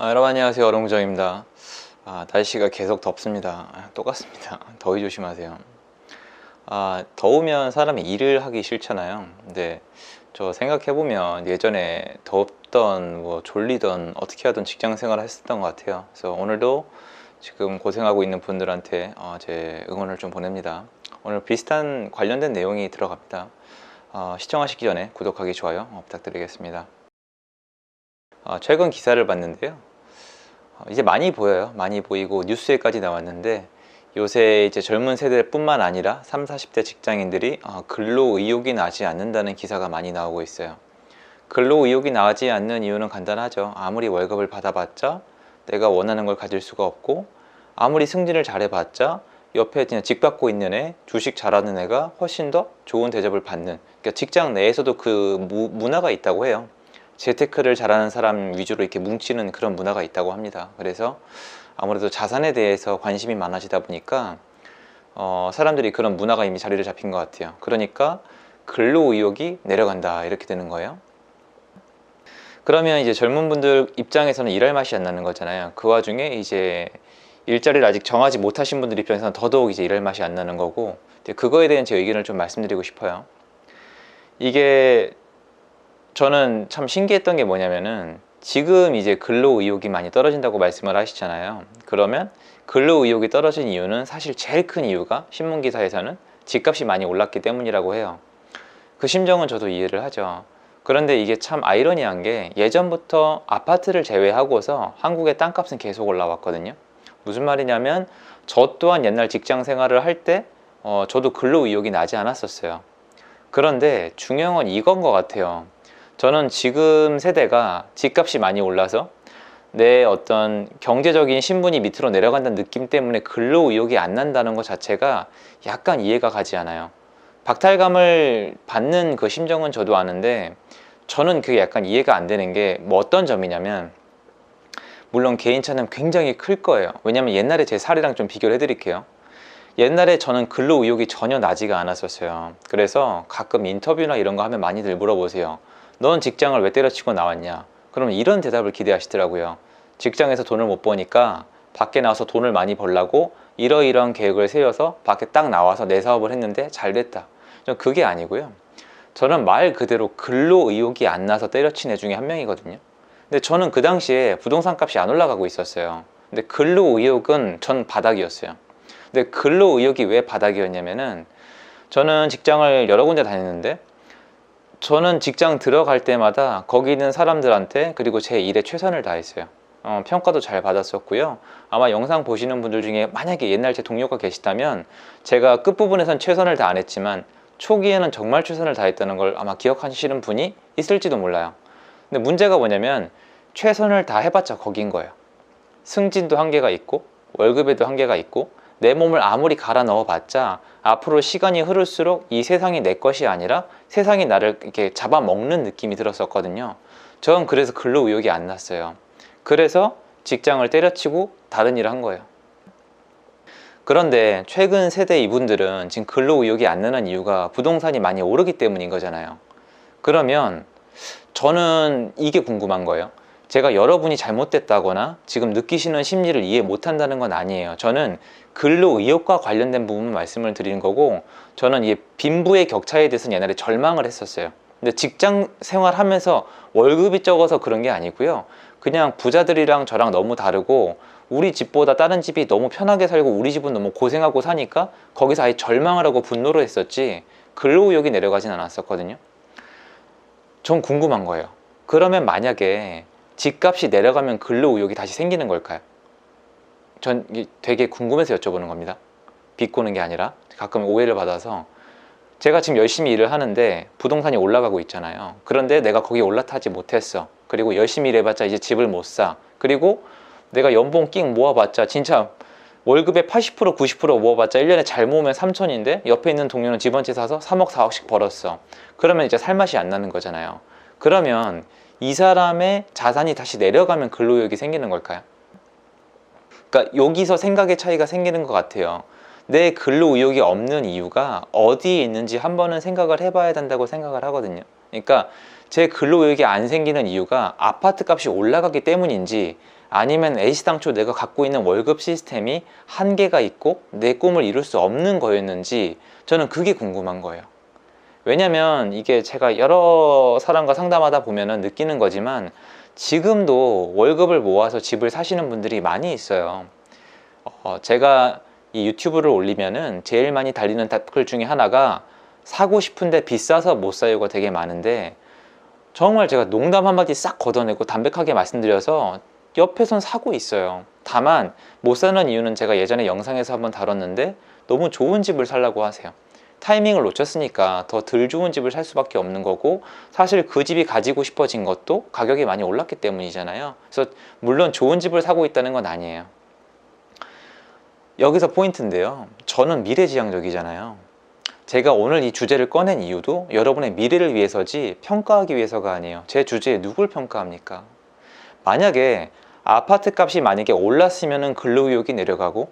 여러분 안녕하세요. 어롱정입니다. 날씨가 계속 덥습니다. 똑같습니다. 더위 조심하세요. 더우면 사람이 일을 하기 싫잖아요. 근데 저 생각해보면 예전에 덥던 졸리던 어떻게 하던 직장 생활을 했었던 것 같아요. 그래서 오늘도 지금 고생하고 있는 분들한테 제 응원을 좀 보냅니다. 오늘 비슷한 관련된 내용이 들어갑니다. 시청하시기 전에 구독하기, 좋아요 부탁드리겠습니다. 최근 기사를 봤는데요. 이제 많이 보여요. 많이 보이고 뉴스에까지 나왔는데, 요새 이제 젊은 세대뿐만 아니라 30, 40대 직장인들이 근로 의욕이 나지 않는다는 기사가 많이 나오고 있어요. 근로 의욕이 나지 않는 이유는 간단하죠. 아무리 월급을 받아봤자 내가 원하는 걸 가질 수가 없고, 아무리 승진을 잘해봤자 옆에 그냥 직 받고 있는 애, 주식 잘하는 애가 훨씬 더 좋은 대접을 받는, 그러니까 직장 내에서도 그 문화가 있다고 해요. 재테크를 잘하는 사람 위주로 이렇게 뭉치는 그런 문화가 있다고 합니다. 그래서 아무래도 자산에 대해서 관심이 많아지다 보니까 사람들이 그런 문화가 이미 자리를 잡힌 것 같아요. 그러니까 근로 의욕이 내려간다, 이렇게 되는 거예요. 그러면 이제 젊은 분들 입장에서는 일할 맛이 안 나는 거잖아요. 그 와중에 이제 일자리를 아직 정하지 못하신 분들 입장에서는 더더욱 이제 일할 맛이 안 나는 거고, 그거에 대한 제 의견을 좀 말씀드리고 싶어요. 이게 저는 참 신기했던 게 뭐냐면은, 지금 이제 근로 의욕이 많이 떨어진다고 말씀을 하시잖아요. 그러면 근로 의욕이 떨어진 이유는 사실 제일 큰 이유가 신문 기사에서는 집값이 많이 올랐기 때문이라고 해요. 그 심정은 저도 이해를 하죠. 그런데 이게 참 아이러니한 게, 예전부터 아파트를 제외하고서 한국의 땅값은 계속 올라왔거든요. 무슨 말이냐면, 저 또한 옛날 직장 생활을 할 때 저도 근로 의욕이 나지 않았었어요. 그런데 중요한 건 이건 것 같아요. 저는 지금 세대가 집값이 많이 올라서 내 어떤 경제적인 신분이 밑으로 내려간다는 느낌 때문에 근로 의욕이 안 난다는 것 자체가 약간 이해가 가지 않아요. 박탈감을 받는 그 심정은 저도 아는데, 저는 그게 약간 이해가 안 되는 게 어떤 점이냐면, 물론 개인차는 굉장히 클 거예요. 왜냐면 옛날에 제 사례랑 좀 비교를 해드릴게요. 옛날에 저는 근로 의욕이 전혀 나지가 않았었어요. 그래서 가끔 인터뷰나 이런 거 하면 많이들 물어보세요. 넌 직장을 왜 때려치고 나왔냐? 그러면 이런 대답을 기대하시더라고요. 직장에서 돈을 못 버니까 밖에 나와서 돈을 많이 벌라고 이러이러한 계획을 세워서 밖에 딱 나와서 내 사업을 했는데 잘 됐다. 전 그게 아니고요. 저는 말 그대로 근로 의욕이 안 나서 때려친 애 중에 한 명이거든요. 근데 저는 그 당시에 부동산 값이 안 올라가고 있었어요. 근데 근로 의욕은 전 바닥이었어요. 근데 근로 의욕이 왜 바닥이었냐면은, 저는 직장을 여러 군데 다녔는데, 저는 직장 들어갈 때마다 거기 있는 사람들한테, 그리고 제 일에 최선을 다했어요. 평가도 잘 받았었고요. 아마 영상 보시는 분들 중에 만약에 옛날 제 동료가 계시다면, 제가 끝부분에선 최선을 다 안 했지만 초기에는 정말 최선을 다했다는 걸 아마 기억하시는 분이 있을지도 몰라요. 근데 문제가 뭐냐면, 최선을 다 해봤자 거긴 거예요. 승진도 한계가 있고 월급에도 한계가 있고, 내 몸을 아무리 갈아 넣어봤자 앞으로 시간이 흐를수록 이 세상이 내 것이 아니라 세상이 나를 이렇게 잡아먹는 느낌이 들었었거든요. 저는 그래서 근로 의욕이 안 났어요. 그래서 직장을 때려치고 다른 일을 한 거예요. 그런데 최근 세대 이분들은 지금 근로 의욕이 안 나는 이유가 부동산이 많이 오르기 때문인 거잖아요. 그러면 저는 이게 궁금한 거예요. 제가 여러분이 잘못됐다거나 지금 느끼시는 심리를 이해 못한다는 건 아니에요. 저는 근로 의욕과 관련된 부분을 말씀을 드리는 거고, 저는 이 빈부의 격차에 대해서는 옛날에 절망을 했었어요. 근데 직장 생활하면서 월급이 적어서 그런 게 아니고요. 그냥 부자들이랑 저랑 너무 다르고, 우리 집보다 다른 집이 너무 편하게 살고 우리 집은 너무 고생하고 사니까 거기서 아예 절망을 하고 분노를 했었지, 근로 의욕이 내려가진 않았었거든요. 전 궁금한 거예요. 그러면 만약에 집값이 내려가면 근로 의욕이 다시 생기는 걸까요? 전 되게 궁금해서 여쭤보는 겁니다. 비꼬는 게 아니라. 가끔 오해를 받아서, 제가 지금 열심히 일을 하는데 부동산이 올라가고 있잖아요. 그런데 내가 거기에 올라타지 못했어. 그리고 열심히 일해봤자 이제 집을 못 사. 그리고 내가 연봉 낑 모아봤자, 진짜 월급의 80% 90% 모아봤자 1년에 잘 모으면 3천인데 옆에 있는 동료는 집 한 채 사서 3억 4억씩 벌었어. 그러면 이제 살맛이 안 나는 거잖아요. 그러면 이 사람의 자산이 다시 내려가면 근로의욕이 생기는 걸까요? 그러니까 여기서 생각의 차이가 생기는 것 같아요. 내 근로의욕이 없는 이유가 어디에 있는지 한 번은 생각을 해봐야 된다고 생각을 하거든요. 그러니까 제 근로의욕이 안 생기는 이유가 아파트 값이 올라가기 때문인지, 아니면 애시당초 내가 갖고 있는 월급 시스템이 한계가 있고 내 꿈을 이룰 수 없는 거였는지 저는 그게 궁금한 거예요. 왜냐면 이게 제가 여러 사람과 상담하다 보면은 느끼는 거지만 지금도 월급을 모아서 집을 사시는 분들이 많이 있어요. 제가 이 유튜브를 올리면은 제일 많이 달리는 댓글 중에 하나가 사고 싶은데 비싸서 못 사요가 되게 많은데, 정말 제가 농담 한마디 싹 걷어내고 담백하게 말씀드려서 옆에선 사고 있어요. 다만 못 사는 이유는 제가 예전에 영상에서 한번 다뤘는데 너무 좋은 집을 살라고 하세요. 타이밍을 놓쳤으니까 더 덜 좋은 집을 살 수밖에 없는 거고, 사실 그 집이 가지고 싶어진 것도 가격이 많이 올랐기 때문이잖아요. 그래서 물론 좋은 집을 사고 있다는 건 아니에요. 여기서 포인트인데요, 저는 미래지향적이잖아요. 제가 오늘 이 주제를 꺼낸 이유도 여러분의 미래를 위해서지 평가하기 위해서가 아니에요. 제 주제에 누굴 평가합니까? 만약에 아파트 값이 만약에 올랐으면 근로의욕이 내려가고,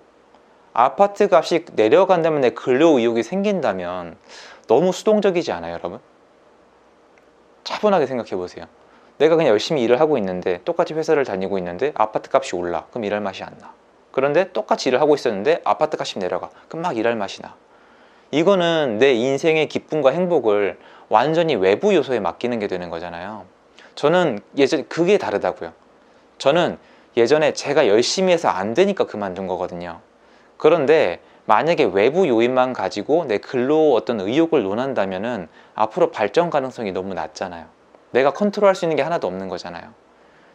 아파트 값이 내려간다면 내 근로의욕이 생긴다면 너무 수동적이지 않아요, 여러분? 차분하게 생각해 보세요. 내가 그냥 열심히 일을 하고 있는데, 똑같이 회사를 다니고 있는데 아파트 값이 올라. 그럼 일할 맛이 안 나. 그런데 똑같이 일을 하고 있었는데 아파트 값이 내려가. 그럼 막 일할 맛이 나. 이거는 내 인생의 기쁨과 행복을 완전히 외부 요소에 맡기는 게 되는 거잖아요. 저는 예전에 그게 다르다고요. 저는 예전에 제가 열심히 해서 안 되니까 그만둔 거거든요. 그런데 만약에 외부 요인만 가지고 내 근로 어떤 의욕을 논한다면은 앞으로 발전 가능성이 너무 낮잖아요. 내가 컨트롤할 수 있는 게 하나도 없는 거잖아요.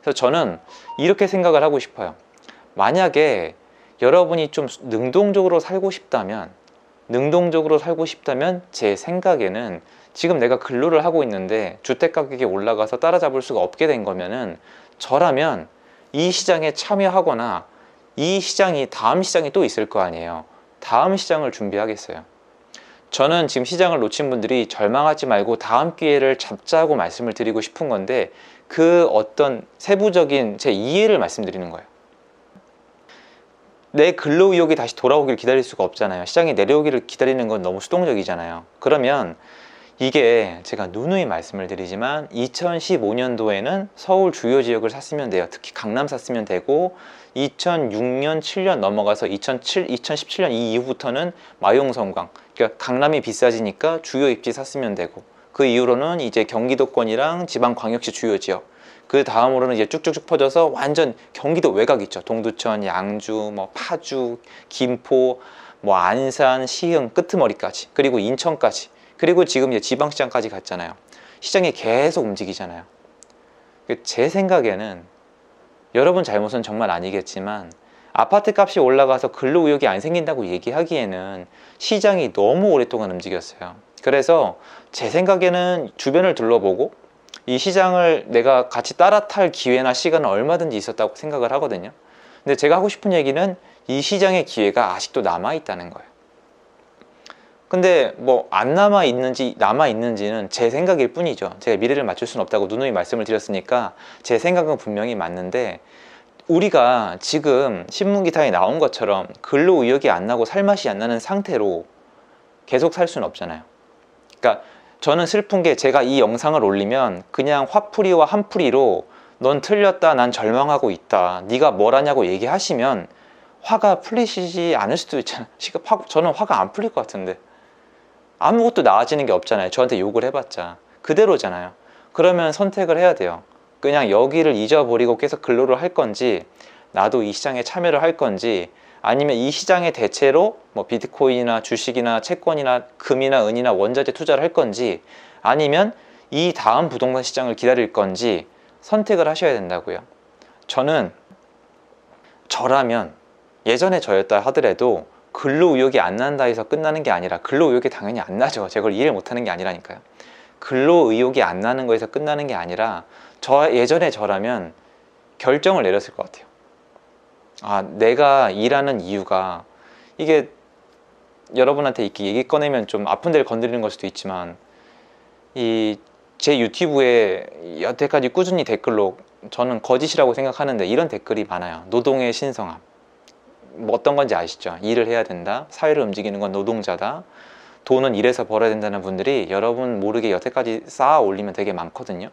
그래서 저는 이렇게 생각을 하고 싶어요. 만약에 여러분이 좀 능동적으로 살고 싶다면 제 생각에는 지금 내가 근로를 하고 있는데 주택 가격이 올라가서 따라잡을 수가 없게 된 거면은, 저라면 이 시장에 참여하거나 이 시장이 다음 시장이 또 있을 거 아니에요. 다음 시장을 준비하겠어요. 저는 지금 시장을 놓친 분들이 절망하지 말고 다음 기회를 잡자고 말씀을 드리고 싶은 건데, 그 어떤 세부적인 제 이해를 말씀드리는 거예요. 내 근로의욕이 다시 돌아오길 기다릴 수가 없잖아요. 시장이 내려오기를 기다리는 건 너무 수동적이잖아요. 그러면 이게 제가 누누이 말씀을 드리지만 2015년도에는 서울 주요 지역을 샀으면 돼요. 특히 강남 샀으면 되고, 2006년, 7년 넘어가서 2017년 이 이후부터는 마용성광, 그러니까 강남이 비싸지니까 주요 입지 샀으면 되고, 그 이후로는 이제 경기도권이랑 지방광역시 주요 지역, 그 다음으로는 이제 쭉쭉쭉 퍼져서 완전 경기도 외곽 있죠. 동두천, 양주, 뭐 파주, 김포, 뭐 안산, 시흥 끄트머리까지, 그리고 인천까지, 그리고 지금 이제 지방시장까지 갔잖아요. 시장이 계속 움직이잖아요. 제 생각에는 여러분 잘못은 정말 아니겠지만, 아파트 값이 올라가서 근로의욕이 안 생긴다고 얘기하기에는 시장이 너무 오랫동안 움직였어요. 그래서 제 생각에는 주변을 둘러보고 이 시장을 내가 같이 따라 탈 기회나 시간은 얼마든지 있었다고 생각을 하거든요. 근데 제가 하고 싶은 얘기는 이 시장의 기회가 아직도 남아 있다는 거예요. 근데 뭐 안 남아 있는지 남아 있는지는 제 생각일 뿐이죠. 제가 미래를 맞출 수는 없다고 누누이 말씀을 드렸으니까 제 생각은 분명히 맞는데, 우리가 지금 신문 기사에 나온 것처럼 근로 의욕이 안 나고 살맛이 안 나는 상태로 계속 살 수는 없잖아요. 그러니까 저는 슬픈 게, 제가 이 영상을 올리면 그냥 화풀이와 한풀이로 넌 틀렸다, 난 절망하고 있다, 네가 뭘 하냐고 얘기하시면 화가 풀리시지 않을 수도 있잖아요. 저는 화가 안 풀릴 것 같은데, 아무것도 나아지는 게 없잖아요. 저한테 욕을 해봤자 그대로잖아요. 그러면 선택을 해야 돼요. 그냥 여기를 잊어버리고 계속 근로를 할 건지, 나도 이 시장에 참여를 할 건지, 아니면 이 시장의 대체로 뭐 비트코인이나 주식이나 채권이나 금이나 은이나 원자재 투자를 할 건지, 아니면 이 다음 부동산 시장을 기다릴 건지 선택을 하셔야 된다고요. 저라면 예전에 저였다 하더라도 근로의욕이 안 난다 해서 끝나는 게 아니라, 근로의욕이 당연히 안 나죠. 제가 그걸 이해를 못하는 게 아니라니까요. 근로의욕이 안 나는 거에서 끝나는 게 아니라, 예전에 저라면 결정을 내렸을 것 같아요. 아, 내가 일하는 이유가, 이게 여러분한테 이렇게 얘기 꺼내면 좀 아픈 데를 건드리는 걸 수도 있지만, 제 유튜브에 여태까지 꾸준히 댓글로, 저는 거짓이라고 생각하는데 이런 댓글이 많아요. 노동의 신성함. 뭐 어떤 건지 아시죠? 일을 해야 된다, 사회를 움직이는 건 노동자다, 돈은 일해서 벌어야 된다는 분들이 여러분 모르게 여태까지 쌓아 올리면 되게 많거든요.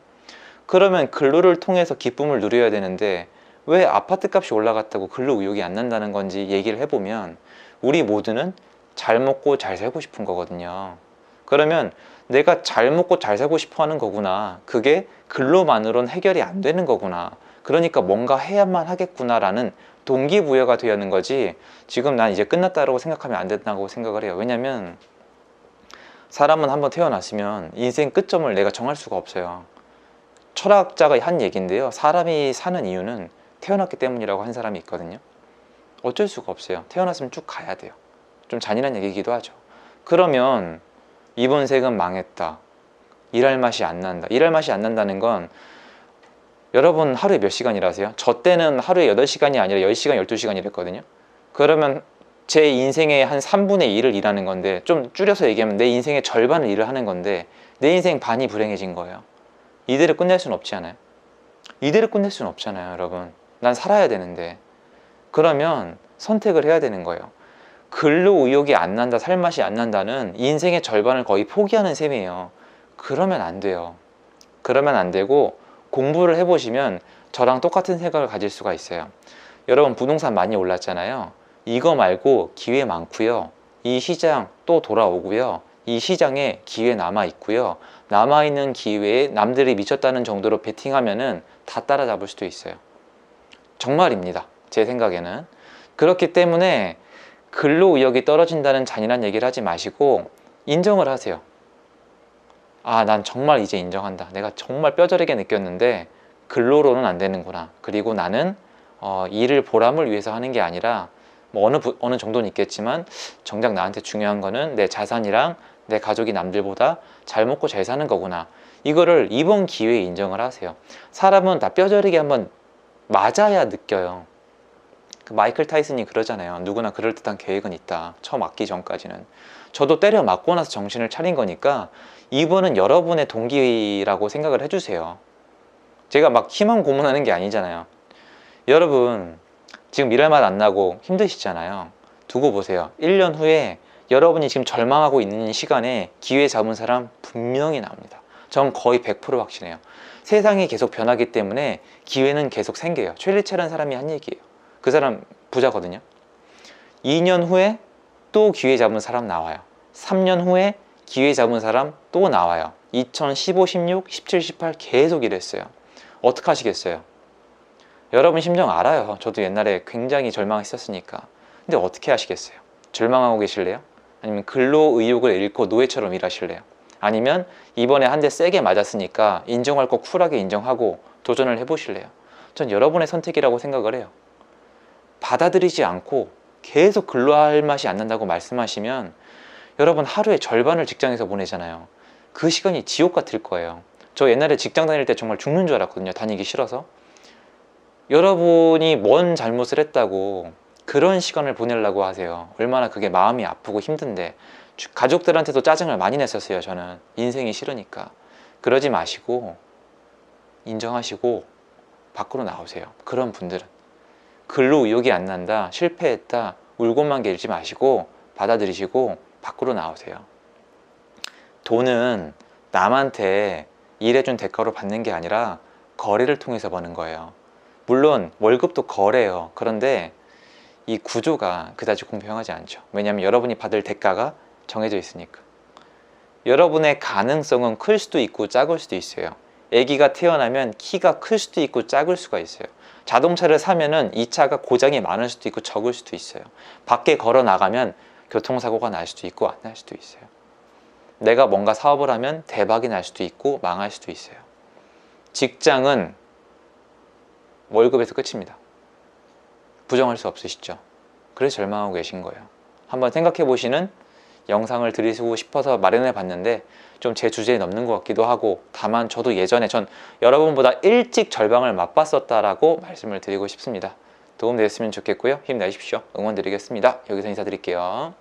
그러면 근로를 통해서 기쁨을 누려야 되는데 왜 아파트 값이 올라갔다고 근로 의욕이 안 난다는 건지 얘기를 해보면 우리 모두는 잘 먹고 잘 살고 싶은 거거든요. 그러면 내가 잘 먹고 잘 살고 싶어 하는 거구나. 그게 근로만으로는 해결이 안 되는 거구나. 그러니까 뭔가 해야만 하겠구나라는 동기부여가 되는 거지, 지금 난 이제 끝났다고 생각하면 안 된다고 생각을 해요. 왜냐면 사람은 한번 태어났으면 인생 끝점을 내가 정할 수가 없어요. 철학자가 한 얘기인데요, 사람이 사는 이유는 태어났기 때문이라고 한 사람이 있거든요. 어쩔 수가 없어요. 태어났으면 쭉 가야 돼요. 좀 잔인한 얘기이기도 하죠. 그러면 이번 생은 망했다, 일할 맛이 안 난다. 일할 맛이 안 난다는 건, 여러분 하루에 몇 시간 일하세요? 저 때는 하루에 8시간이 아니라 10시간, 12시간 일했거든요. 그러면 제 인생의 한 3분의 1을 일하는 건데, 좀 줄여서 얘기하면 내 인생의 절반을 일을 하는 건데, 내 인생 반이 불행해진 거예요. 이대로 끝낼 수는 없지 않아요? 이대로 끝낼 수는 없잖아요, 여러분. 난 살아야 되는데. 그러면 선택을 해야 되는 거예요. 근로 의욕이 안 난다, 살맛이 안 난다는 인생의 절반을 거의 포기하는 셈이에요. 그러면 안 돼요. 그러면 안 되고, 공부를 해보시면 저랑 똑같은 생각을 가질 수가 있어요. 여러분 부동산 많이 올랐잖아요. 이거 말고 기회 많고요. 이 시장 또 돌아오고요. 이 시장에 기회 남아 있고요. 남아있는 기회에 남들이 미쳤다는 정도로 베팅하면은 다 따라잡을 수도 있어요. 정말입니다. 제 생각에는. 그렇기 때문에 근로의욕이 떨어진다는 잔인한 얘기를 하지 마시고 인정을 하세요. 아, 난 정말 이제 인정한다. 내가 정말 뼈저리게 느꼈는데 근로로는 안 되는구나. 그리고 나는 일을 보람을 위해서 하는 게 아니라, 뭐 어느 정도는 있겠지만 정작 나한테 중요한 거는 내 자산이랑 내 가족이 남들보다 잘 먹고 잘 사는 거구나. 이거를 이번 기회에 인정을 하세요. 사람은 다 뼈저리게 한번 맞아야 느껴요. 그 마이클 타이슨이 그러잖아요. 누구나 그럴듯한 계획은 있다. 처음 맞기 전까지는. 저도 때려 맞고 나서 정신을 차린 거니까 이번은 여러분의 동기라고 생각을 해주세요. 제가 막 희망 고문하는 게 아니잖아요. 여러분 지금 일할 맛 안 나고 힘드시잖아요. 두고 보세요. 1년 후에 여러분이 지금 절망하고 있는 시간에 기회 잡은 사람 분명히 나옵니다. 전 거의 100% 확신해요. 세상이 계속 변하기 때문에 기회는 계속 생겨요. 최리철이라는 사람이 한 얘기예요. 그 사람 부자거든요. 2년 후에 또 기회 잡은 사람 나와요. 3년 후에 기회 잡은 사람 또 나와요. 2015, 16, 17, 18 계속 이랬어요. 어떻게 하시겠어요? 여러분 심정 알아요. 저도 옛날에 굉장히 절망했었으니까. 근데 어떻게 하시겠어요? 절망하고 계실래요? 아니면 근로의욕을 잃고 노예처럼 일하실래요? 아니면 이번에 한 대 세게 맞았으니까 인정할 거 쿨하게 인정하고 도전을 해보실래요? 전 여러분의 선택이라고 생각을 해요. 받아들이지 않고 계속 근로할 맛이 안 난다고 말씀하시면 여러분 하루의 절반을 직장에서 보내잖아요. 그 시간이 지옥 같을 거예요. 저 옛날에 직장 다닐 때 정말 죽는 줄 알았거든요. 다니기 싫어서. 여러분이 뭔 잘못을 했다고 그런 시간을 보내려고 하세요. 얼마나 그게 마음이 아프고 힘든데. 가족들한테도 짜증을 많이 냈었어요. 저는 인생이 싫으니까. 그러지 마시고 인정하시고 밖으로 나오세요. 그런 분들은 근로 의욕이 안 난다, 실패했다, 울고만 계지 마시고 받아들이시고 밖으로 나오세요. 돈은 남한테 일해준 대가로 받는 게 아니라 거래를 통해서 버는 거예요. 물론 월급도 거래예요. 그런데 이 구조가 그다지 공평하지 않죠. 왜냐하면 여러분이 받을 대가가 정해져 있으니까. 여러분의 가능성은 클 수도 있고 작을 수도 있어요. 아기가 태어나면 키가 클 수도 있고 작을 수가 있어요. 자동차를 사면은 이 차가 고장이 많을 수도 있고 적을 수도 있어요. 밖에 걸어 나가면 교통사고가 날 수도 있고 안 날 수도 있어요. 내가 뭔가 사업을 하면 대박이 날 수도 있고 망할 수도 있어요. 직장은 월급에서 끝입니다. 부정할 수 없으시죠? 그래서 절망하고 계신 거예요. 한번 생각해 보시는 영상을 드리고 싶어서 마련해 봤는데 좀 제 주제에 넘는 것 같기도 하고, 다만 저도 예전에 전 여러분보다 일찍 절망을 맛봤었다라고 말씀을 드리고 싶습니다. 도움 되셨으면 좋겠고요. 힘내십시오. 응원 드리겠습니다. 여기서 인사드릴게요.